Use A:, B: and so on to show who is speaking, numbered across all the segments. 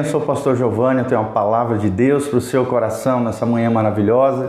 A: Eu sou o pastor Giovanni, eu tenho uma palavra de Deus para o seu coração nessa manhã maravilhosa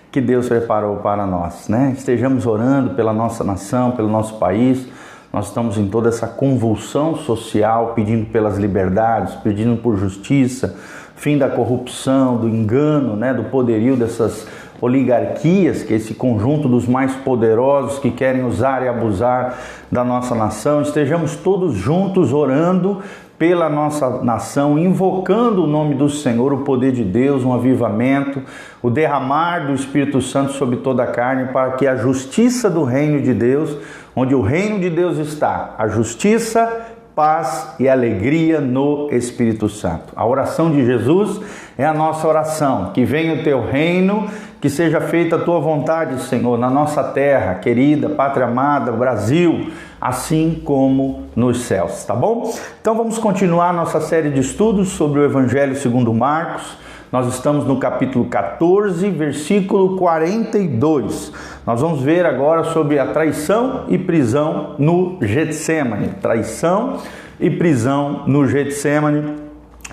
A: que Deus preparou para nós, né? Estejamos orando pela nossa nação, pelo nosso país. Nós estamos em toda essa convulsão social, pedindo pelas liberdades, pedindo por justiça, fim da corrupção, do engano, né? Do poderio dessas oligarquias, que é esse conjunto dos mais poderosos que querem usar e abusar da nossa nação. Estejamos todos juntos orando pela nossa nação, invocando o nome do Senhor, o poder de Deus, um avivamento, o derramar do Espírito Santo sobre toda a carne, para que a justiça do reino de Deus, onde o reino de Deus está, a justiça, paz e alegria no Espírito Santo. A oração de Jesus é a nossa oração, que venha o teu reino, que seja feita a tua vontade, Senhor, na nossa terra, querida, pátria amada, Brasil, assim como nos céus, tá bom? Então vamos continuar nossa série de estudos sobre o Evangelho segundo Marcos. Nós estamos no capítulo 14, versículo 42. Nós vamos ver agora sobre a traição e prisão no Getsêmani. Traição e prisão no Getsêmani.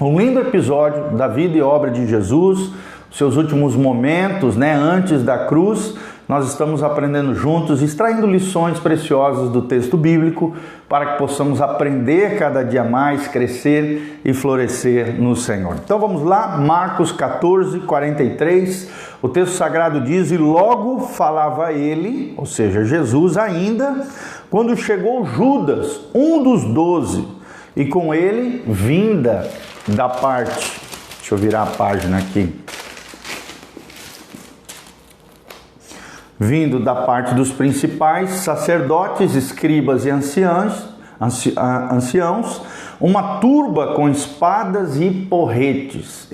A: Um lindo episódio da vida e obra de Jesus, seus últimos momentos, né, antes da cruz. Nós estamos aprendendo juntos, extraindo lições preciosas do texto bíblico para que possamos aprender cada dia mais, crescer e florescer no Senhor. Então vamos lá, Marcos 14, 43, o texto sagrado diz: e logo falava ele, ou seja, Jesus ainda, quando chegou Judas, um dos 12, e com ele vinda da parte, deixa eu virar a página aqui, vindo da parte dos principais sacerdotes, escribas e anciãos, uma turba com espadas e porretes.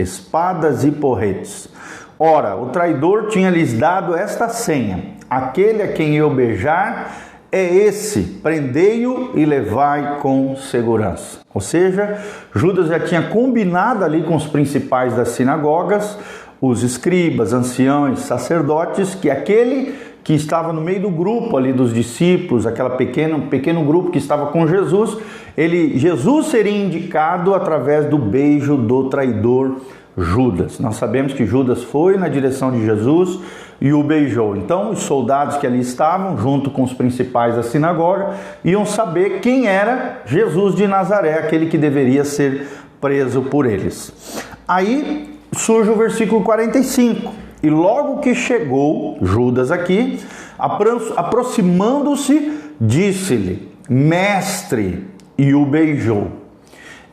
A: Ora, o traidor tinha lhes dado esta senha: aquele a quem eu beijar é esse, prendei-o e levai com segurança. Ou seja, Judas já tinha combinado ali com os principais das sinagogas, os escribas, anciãos, sacerdotes, que aquele que estava no meio do grupo ali dos discípulos, aquele pequeno grupo que estava com Jesus, Jesus seria indicado através do beijo do traidor Judas. Nós sabemos que Judas foi na direção de Jesus e o beijou. Então os soldados que ali estavam, junto com os principais da sinagoga, iam saber quem era Jesus de Nazaré, aquele que deveria ser preso por eles. Aí surge o versículo 45, e logo que chegou Judas aqui, aproximando-se, disse-lhe: mestre, e o beijou.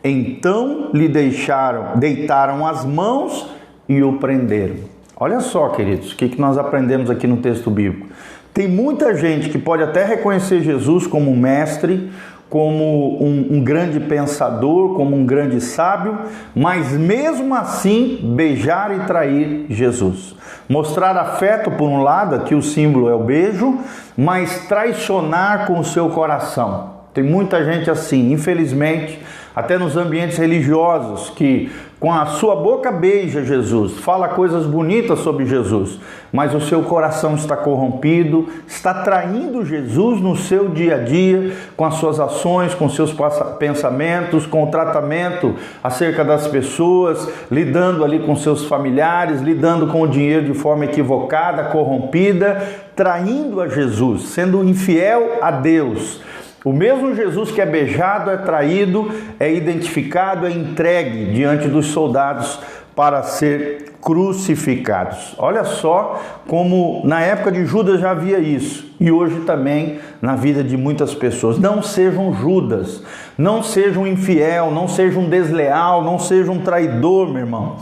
A: Então lhe deitaram as mãos e o prenderam. Olha só, queridos, o que nós aprendemos aqui no texto bíblico. Tem muita gente que pode até reconhecer Jesus como um mestre, como um grande pensador, como um grande sábio, mas mesmo assim beijar e trair Jesus. Mostrar afeto por um lado, aqui o símbolo é o beijo, mas traicionar com o seu coração. Tem muita gente assim, infelizmente, até nos ambientes religiosos, que com a sua boca beija Jesus, fala coisas bonitas sobre Jesus, mas o seu coração está corrompido, está traindo Jesus no seu dia a dia, com as suas ações, com seus pensamentos, com o tratamento acerca das pessoas, lidando ali com seus familiares, lidando com o dinheiro de forma equivocada, corrompida, traindo a Jesus, sendo infiel a Deus. O mesmo Jesus que é beijado, é traído, é identificado, é entregue diante dos soldados para ser crucificados. Olha só como na época de Judas já havia isso, e hoje também na vida de muitas pessoas. Não sejam Judas, não sejam infiel, não sejam desleal, não sejam traidor, meu irmão.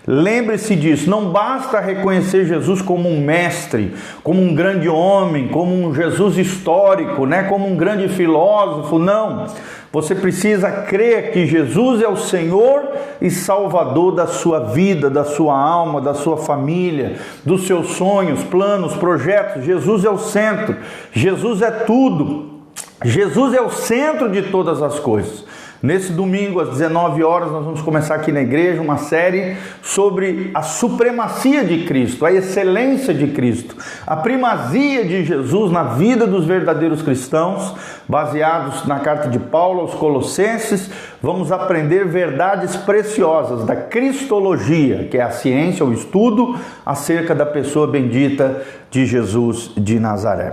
A: Lembre-se disso, não basta reconhecer Jesus como um mestre, como um grande homem, como um Jesus histórico, né? Como um grande filósofo, não. Você precisa crer que Jesus é o Senhor e Salvador da sua vida, da sua alma, da sua família, dos seus sonhos, planos, projetos. Jesus é o centro, Jesus é tudo, Jesus é o centro de todas as coisas. Nesse domingo, às 19 horas, nós vamos começar aqui na igreja uma série sobre a supremacia de Cristo, a excelência de Cristo, a primazia de Jesus na vida dos verdadeiros cristãos, baseados na carta de Paulo aos Colossenses. Vamos aprender verdades preciosas da cristologia, que é a ciência, o estudo acerca da pessoa bendita de Jesus de Nazaré.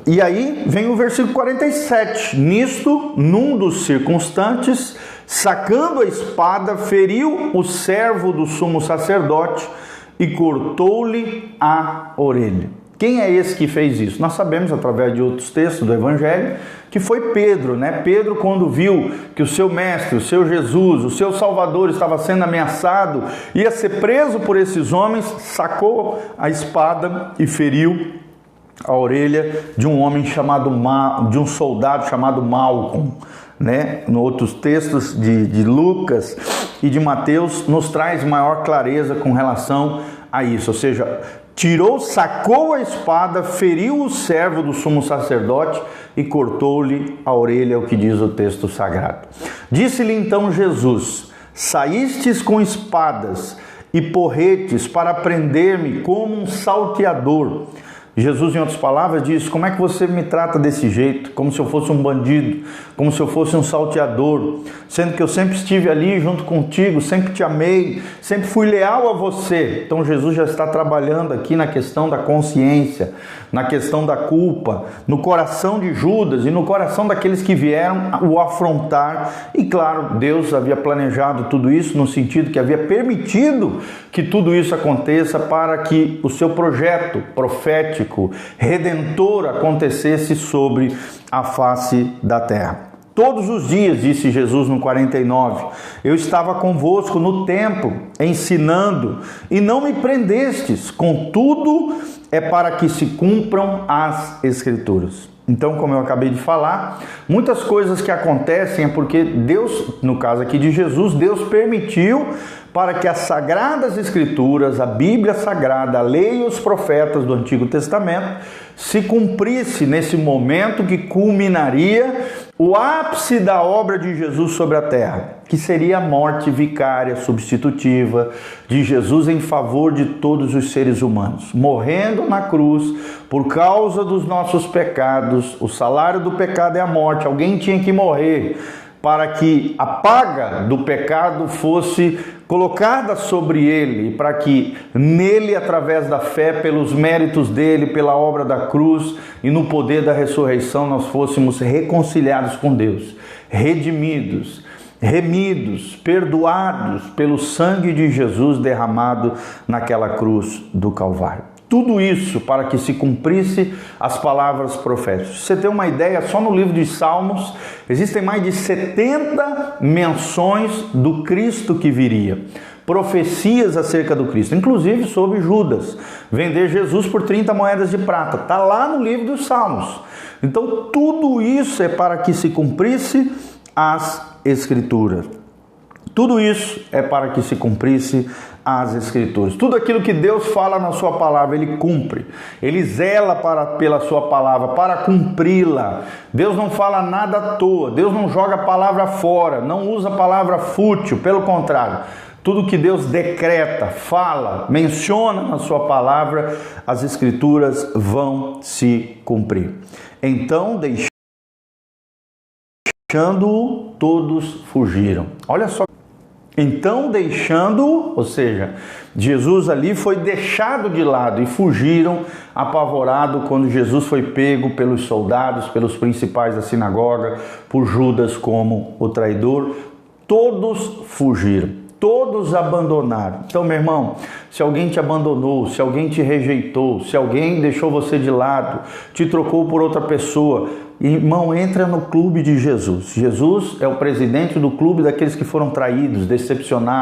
A: E aí vem o versículo 47. Nisto, num dos circunstantes, sacando a espada, feriu o servo do sumo sacerdote e cortou-lhe a orelha. Quem é esse que fez isso? Nós sabemos, através de outros textos do Evangelho, que foi Pedro, né? Pedro, quando viu que o seu mestre, o seu Jesus, o seu Salvador estava sendo ameaçado, ia ser preso por esses homens, sacou a espada e feriu a orelha de um homem chamado de um soldado chamado Malco, né? Em outros textos de Lucas e de Mateus nos traz maior clareza com relação a isso, ou seja, sacou a espada, feriu o servo do sumo sacerdote e cortou-lhe a orelha, é o que diz o texto sagrado. Disse-lhe então Jesus: saístes com espadas e porretes para prender-me como um salteador. Jesus, em outras palavras, diz: como é que você me trata desse jeito? Como se eu fosse um bandido, como se eu fosse um salteador, sendo que eu sempre estive ali junto contigo, sempre te amei, sempre fui leal a você. Então Jesus já está trabalhando aqui na questão da consciência, na questão da culpa, no coração de Judas e no coração daqueles que vieram o afrontar. E claro, Deus havia planejado tudo isso no sentido que havia permitido que tudo isso aconteça para que o seu projeto profético, redentor acontecesse sobre a face da terra. Todos os dias, disse Jesus no 49, eu estava convosco no templo, ensinando, e não me prendestes, contudo, é para que se cumpram as Escrituras. Então, como eu acabei de falar, muitas coisas que acontecem é porque Deus, no caso aqui de Jesus, Deus permitiu para que as Sagradas Escrituras, a Bíblia Sagrada, a lei e os profetas do Antigo Testamento se cumprisse nesse momento que culminaria o ápice da obra de Jesus sobre a terra, que seria a morte vicária, substitutiva de Jesus em favor de todos os seres humanos, morrendo na cruz por causa dos nossos pecados. O salário do pecado é a morte, alguém tinha que morrer para que a paga do pecado fosse colocada sobre ele, para que nele, através da fé, pelos méritos dele, pela obra da cruz e no poder da ressurreição, nós fôssemos reconciliados com Deus, redimidos, remidos, perdoados pelo sangue de Jesus derramado naquela cruz do Calvário. Tudo isso para que se cumprisse as palavras proféticas. Você tem uma ideia, só no livro de Salmos existem mais de 70 menções do Cristo que viria. Profecias acerca do Cristo, inclusive sobre Judas vender Jesus por 30 moedas de prata. Está lá no livro dos Salmos. Então tudo isso é para que se cumprisse as Escrituras. Tudo isso é para que se cumprisse as Escrituras. Tudo aquilo que Deus fala na sua palavra, Ele cumpre. Ele zela pela sua palavra, para cumpri-la. Deus não fala nada à toa. Deus não joga a palavra fora, não usa a palavra fútil. Pelo contrário, tudo que Deus decreta, fala, menciona na sua palavra, as Escrituras vão se cumprir. Então, deixando-o, todos fugiram. Olha só. Então, deixando-o, ou seja, Jesus ali foi deixado de lado e fugiram apavorados quando Jesus foi pego pelos soldados, pelos principais da sinagoga, por Judas como o traidor. Todos fugiram, todos abandonaram. Então, meu irmão, se alguém te abandonou, se alguém te rejeitou, se alguém deixou você de lado, te trocou por outra pessoa, irmão, entra no clube de Jesus. Jesus é o presidente do clube daqueles que foram traídos, decepcionados,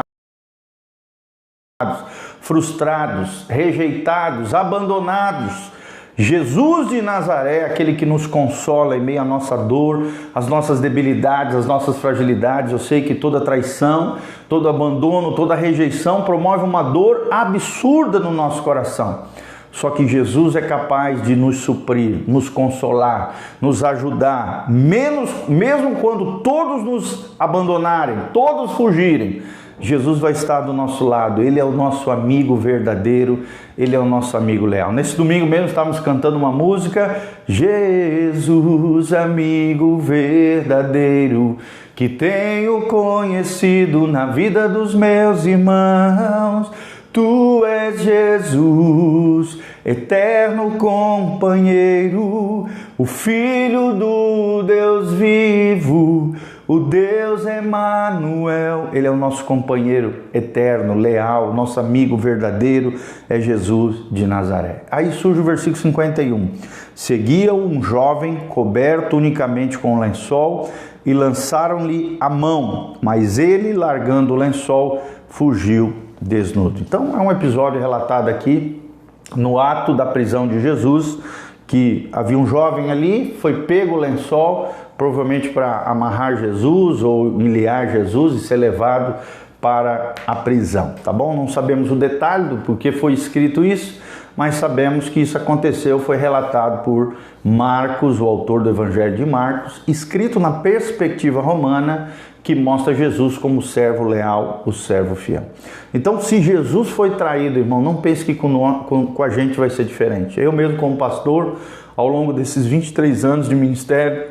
A: frustrados, rejeitados, abandonados. Jesus de Nazaré, aquele que nos consola em meio à nossa dor, às nossas debilidades, às nossas fragilidades. Eu sei que toda traição, todo abandono, toda rejeição promove uma dor absurda no nosso coração. Só que Jesus é capaz de nos suprir, nos consolar, nos ajudar, mesmo quando todos nos abandonarem, todos fugirem. Jesus vai estar do nosso lado, Ele é o nosso amigo verdadeiro, Ele é o nosso amigo leal. Nesse domingo mesmo estávamos cantando uma música, Jesus, amigo verdadeiro, que tenho conhecido na vida dos meus irmãos. Tu és Jesus, eterno companheiro, o Filho do Deus vivo, o Deus Emanuel. Ele é o nosso companheiro eterno, leal, nosso amigo verdadeiro é Jesus de Nazaré. Aí surge o versículo 51. Seguia um jovem coberto unicamente com lençol e lançaram-lhe a mão, mas ele, largando o lençol, fugiu desnudo. Então é um episódio relatado aqui no ato da prisão de Jesus, que havia um jovem ali, foi pego o lençol, provavelmente para amarrar Jesus ou humilhar Jesus e ser levado para a prisão, tá bom? Não sabemos o detalhe do porquê foi escrito isso, mas sabemos que isso aconteceu, foi relatado por Marcos, o autor do Evangelho de Marcos, escrito na perspectiva romana, que mostra Jesus como o servo leal, o servo fiel. Então, se Jesus foi traído, irmão, não pense que com a gente vai ser diferente. Eu mesmo, como pastor, ao longo desses 23 anos de ministério,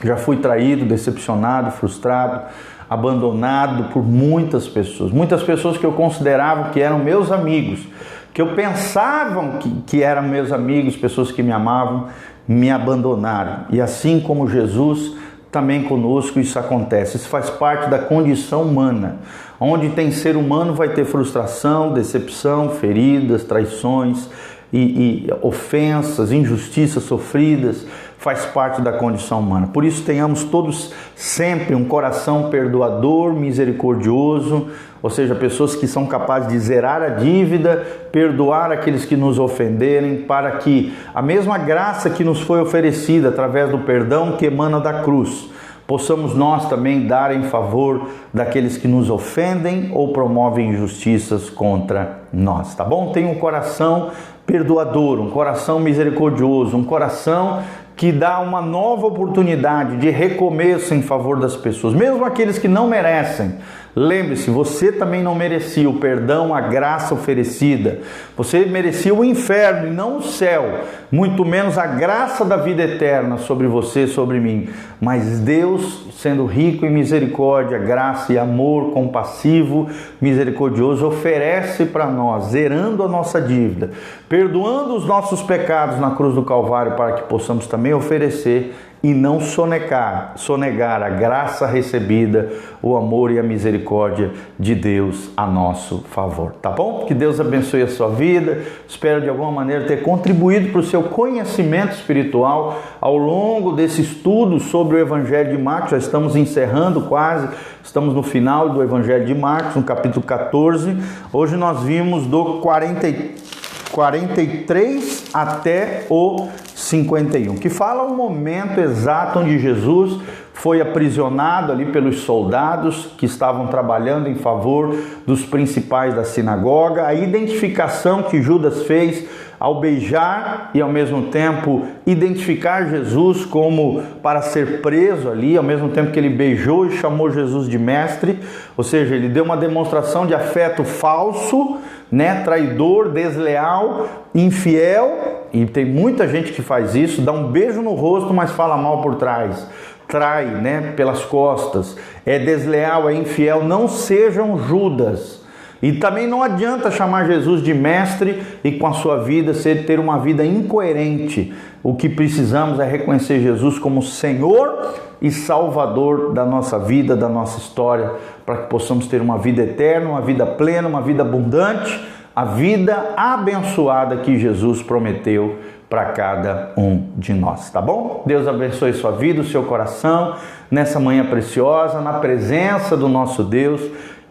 A: já fui traído, decepcionado, frustrado, abandonado por muitas pessoas que eu considerava que eram meus amigos, que eu pensava que eram meus amigos, pessoas que me amavam, me abandonaram. E assim como Jesus, também conosco isso acontece. Isso faz parte da condição humana. Onde tem ser humano vai ter frustração, decepção, feridas, traições e ofensas, injustiças sofridas. Faz parte da condição humana. Por isso tenhamos todos sempre um coração perdoador, misericordioso, ou seja, pessoas que são capazes de zerar a dívida, perdoar aqueles que nos ofenderem, para que a mesma graça que nos foi oferecida através do perdão que emana da cruz, possamos nós também dar em favor daqueles que nos ofendem ou promovem injustiças contra nós, tá bom? Tenha um coração perdoador, um coração misericordioso, um coração que dá uma nova oportunidade de recomeço em favor das pessoas, mesmo aqueles que não merecem. Lembre-se, você também não merecia o perdão, a graça oferecida. Você merecia o inferno e não o céu, muito menos a graça da vida eterna sobre você, sobre mim. Mas Deus, sendo rico em misericórdia, graça e amor, compassivo, misericordioso, oferece para nós, zerando a nossa dívida, perdoando os nossos pecados na cruz do Calvário, para que possamos também oferecer e não sonegar a graça recebida, o amor e a misericórdia de Deus a nosso favor, tá bom? Que Deus abençoe a sua vida. Espero de alguma maneira ter contribuído para o seu conhecimento espiritual ao longo desse estudo sobre o Evangelho de Marcos. Já estamos encerrando quase, estamos no final do Evangelho de Marcos, no capítulo 14. Hoje nós vimos do 43 até o 51, que fala o momento exato onde Jesus foi aprisionado ali pelos soldados que estavam trabalhando em favor dos principais da sinagoga, a identificação que Judas fez ao beijar e ao mesmo tempo identificar Jesus como para ser preso ali, ao mesmo tempo que ele beijou e chamou Jesus de mestre, ou seja, ele deu uma demonstração de afeto falso, traidor, desleal, infiel, e tem muita gente que faz isso, dá um beijo no rosto, mas fala mal por trás, trai, pelas costas, é desleal, é infiel. Não sejam Judas. E também não adianta chamar Jesus de mestre e com a sua vida ter uma vida incoerente. O que precisamos é reconhecer Jesus como Senhor e Salvador da nossa vida, da nossa história, para que possamos ter uma vida eterna, uma vida plena, uma vida abundante, a vida abençoada que Jesus prometeu para cada um de nós, tá bom? Deus abençoe sua vida, o seu coração, nessa manhã preciosa, na presença do nosso Deus,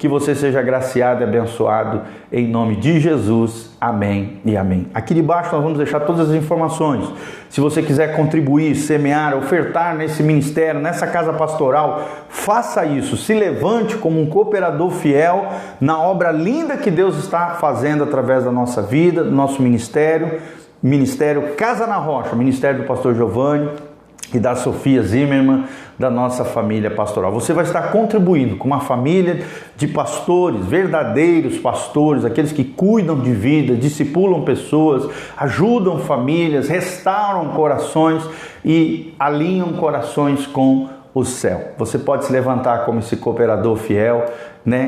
A: que você seja agraciado e abençoado em nome de Jesus. Amém e amém. Aqui debaixo nós vamos deixar todas as informações. Se você quiser contribuir, semear, ofertar nesse ministério, nessa casa pastoral, faça isso. Se levante como um cooperador fiel na obra linda que Deus está fazendo através da nossa vida, do nosso ministério Casa na Rocha, ministério do pastor Giovanni e da Sofia Zimmermann, da nossa família pastoral. Você vai estar contribuindo com uma família de pastores, verdadeiros pastores, aqueles que cuidam de vida, discipulam pessoas, ajudam famílias, restauram corações e alinham corações com o céu. Você pode se levantar como esse cooperador fiel,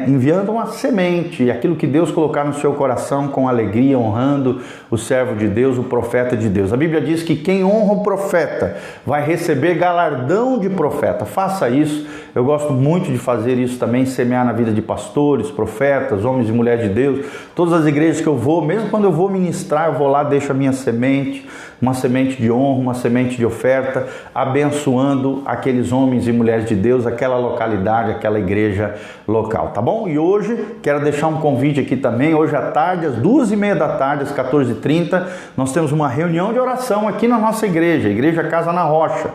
A: enviando uma semente, aquilo que Deus colocar no seu coração com alegria, honrando o servo de Deus, o profeta de Deus. A Bíblia diz que quem honra o profeta vai receber galardão de profeta. Faça isso. Eu gosto muito de fazer isso também, semear na vida de pastores, profetas, homens e mulheres de Deus. Todas as igrejas que eu vou, mesmo quando eu vou ministrar, eu vou lá, deixo a minha semente, uma semente de honra, uma semente de oferta, abençoando aqueles homens e mulheres de Deus, aquela localidade, aquela igreja local, tá bom? E hoje, quero deixar um convite aqui também, hoje à tarde, às 2h30 da tarde, às 14h30, nós temos uma reunião de oração aqui na nossa igreja, Igreja Casa na Rocha.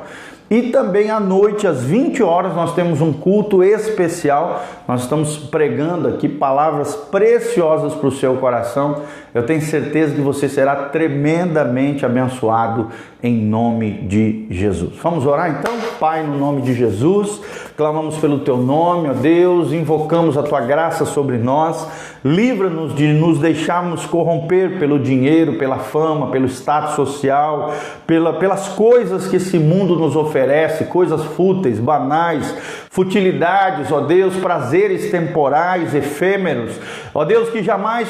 A: E também à noite, às 20 horas, nós temos um culto especial. Nós estamos pregando aqui palavras preciosas para o seu coração. Eu tenho certeza que você será tremendamente abençoado em nome de Jesus. Vamos orar então? Pai, no nome de Jesus, clamamos pelo Teu nome, ó Deus, invocamos a Tua graça sobre nós. Livra-nos de nos deixarmos corromper pelo dinheiro, pela fama, pelo status social, pelas coisas que esse mundo nos oferece, coisas fúteis, banais, futilidades, ó Deus, prazeres temporais, efêmeros. Ó Deus, que jamais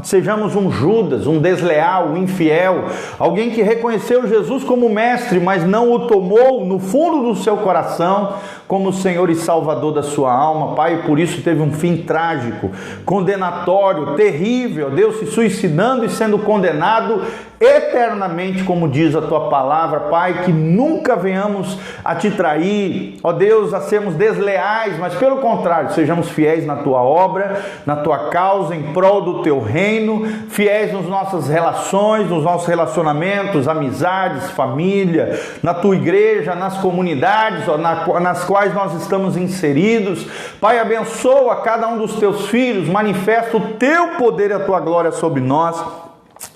A: sejamos um Judas, um desleal, um infiel, alguém que reconheceu Jesus como mestre, mas não o tomou no fundo do seu coração como Senhor e Salvador da sua alma, Pai, por isso teve um fim trágico, condenatório, terrível, Deus, se suicidando e sendo condenado eternamente, como diz a Tua palavra, Pai, que nunca venhamos a Te trair, ó Deus, a sermos desleais, mas pelo contrário, sejamos fiéis na Tua obra, na Tua causa, em prol do Teu reino, fiéis nas nossas relações, nos nossos relacionamentos, amizades, família, na Tua igreja, nas comunidades, nas quais nós estamos inseridos. Pai, abençoa cada um dos Teus filhos, manifesta o Teu poder e a Tua glória sobre nós,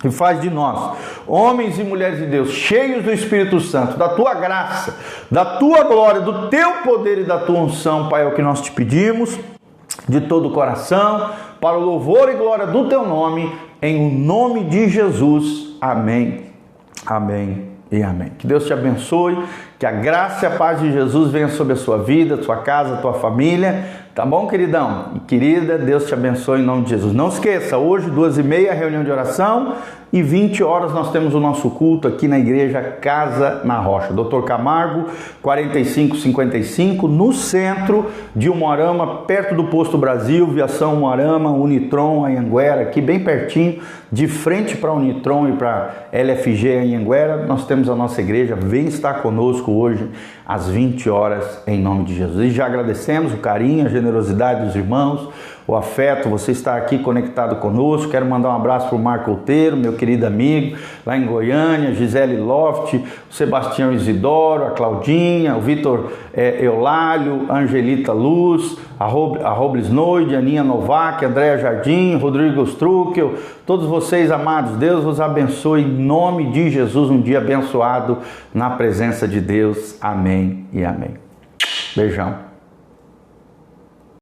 A: e faz de nós, homens e mulheres de Deus, cheios do Espírito Santo, da Tua graça, da Tua glória, do Teu poder e da Tua unção, Pai, é o que nós Te pedimos, de todo o coração, para o louvor e glória do Teu nome, em o nome de Jesus. Amém, amém e amém. Que Deus te abençoe, que a graça e a paz de Jesus venha sobre a sua vida, a sua casa, a tua família. Tá bom, queridão? E querida, Deus te abençoe em nome de Jesus. Não esqueça, hoje, 2h30, reunião de oração, e 20 horas nós temos o nosso culto aqui na Igreja Casa na Rocha. Dr. Camargo, 4555, no centro de Umuarama, perto do Posto Brasil, Viação Umuarama, Unitron, Anhanguera, aqui bem pertinho, de frente para a Unitron e para a LFG Anhanguera, nós temos a nossa igreja. Vem estar conosco hoje às 20 horas, em nome de Jesus. E já agradecemos o carinho, a generosidade dos irmãos, o afeto, você está aqui conectado conosco. Quero mandar um abraço para o Marco Outeiro, meu querido amigo, lá em Goiânia, Gisele Loft, o Sebastião Isidoro, a Claudinha, o Vitor Eulálio, a Angelita Luz, a Robles Noide, a Aninha Novak, a Andréa Jardim, Rodrigo Struckel, todos vocês amados, Deus vos abençoe em nome de Jesus, um dia abençoado na presença de Deus. Amém e amém. Beijão.